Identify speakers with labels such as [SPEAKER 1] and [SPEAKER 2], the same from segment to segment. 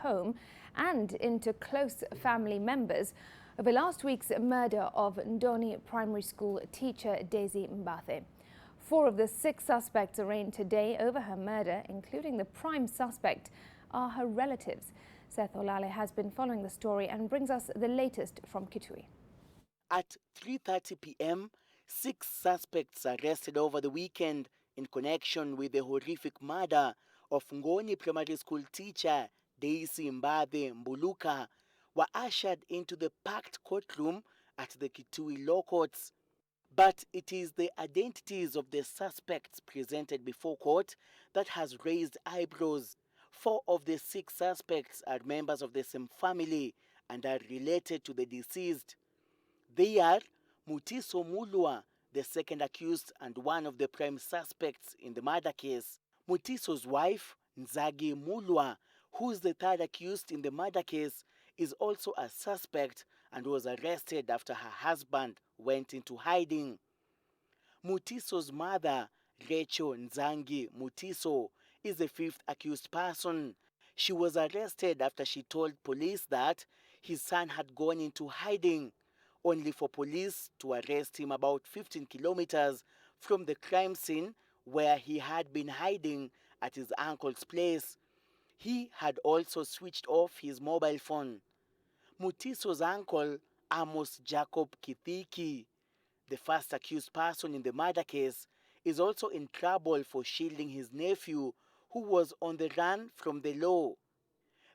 [SPEAKER 1] home and into close family members over last week's murder of Ndoni Primary School teacher Daisy Mbathe. 4 of the 6 suspects arraigned today over her murder, including the prime suspect, are her relatives. Seth Olale has been following the story and brings us the latest from Kitui.
[SPEAKER 2] At 3:30 p.m., 6 suspects arrested over the weekend in connection with the horrific murder of Ngoni Primary School teacher Daisy Mbathe Mbaluka were ushered into the packed courtroom at the Kitui Law Courts. But it is the identities of the suspects presented before court that has raised eyebrows. 4 of the 6 suspects are members of the same family and are related to the deceased. They are Mutiso Mulwa, the second accused and one of the prime suspects in the murder case. Mutiso's wife, Nzagi Mulwa, who is the third accused in the murder case, is also a suspect and was arrested after her husband went into hiding. Mutiso's mother, Rachel Nzangi Mutiso, is the 5th accused person. She was arrested after she told police that his son had gone into hiding, only for police to arrest him about 15 kilometers from the crime scene where he had been hiding at his uncle's place. He had also switched off his mobile phone. Mutiso's uncle, Amos Jacob Kithiki, the first accused person in the murder case, is also in trouble for shielding his nephew, who was on the run from the law.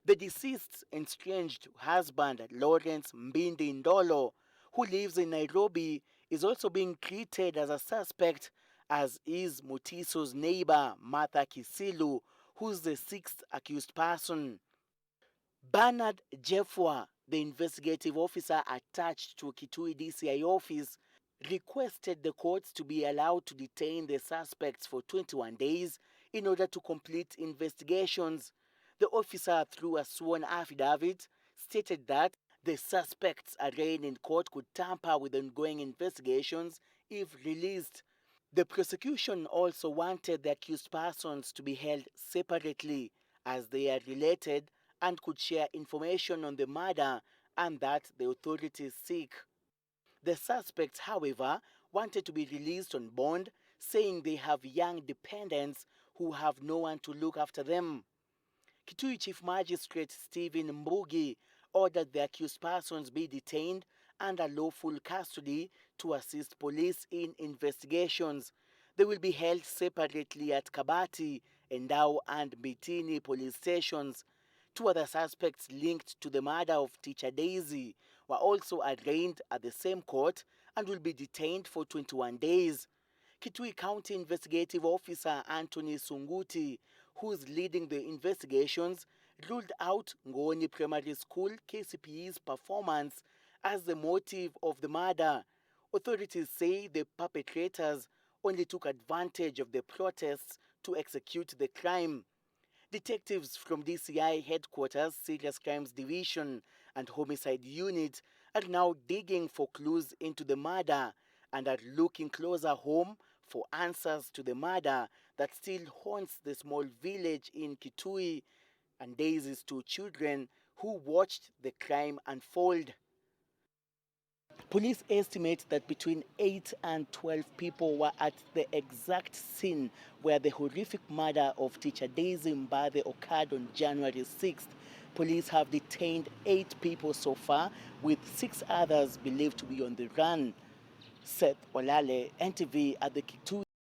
[SPEAKER 2] The deceased's estranged husband, Lawrence Mbindi Ndolo, who lives in Nairobi, is also being treated as a suspect, as is Mutiso's neighbor, Martha Kisilu, who's the 6th accused person. Bernard Jeffwa, the investigative officer attached to Kitui DCI office, requested the courts to be allowed to detain the suspects for 21 days in order to complete investigations. The officer, through a sworn affidavit, stated that the suspects arraigned in court could tamper with ongoing investigations if released. The prosecution also wanted the accused persons to be held separately, as they are related and could share information on the murder and that the authorities seek. The suspects, however, wanted to be released on bond, saying they have young dependents who have no one to look after them. Kitui Chief Magistrate Stephen Mbugi ordered the accused persons be detained under lawful custody to assist police in investigations. They will be held separately at Kabati, Endau and Bitini police stations. 2 other suspects linked to the murder of teacher Daisy were also arraigned at the same court and will be detained for 21 days. Kitui County Investigative Officer Anthony Sunguti, who is leading the investigations, ruled out Ngoni Primary School KCPE's performance as the motive of the murder. Authorities say the perpetrators only took advantage of the protests to execute the crime. Detectives from DCI Headquarters, Serious Crimes Division and Homicide Unit are now digging for clues into the murder and are looking closer home for answers to the murder that still haunts the small village in Kitui and Daisy's 2 children who watched the crime unfold. Police estimate that between 8 and 12 people were at the exact scene where the horrific murder of teacher Daisy Mbathe occurred on January 6th. Police have detained 8 people so far, with 6 others believed to be on the run. Seth Olale, NTV at the Kitui.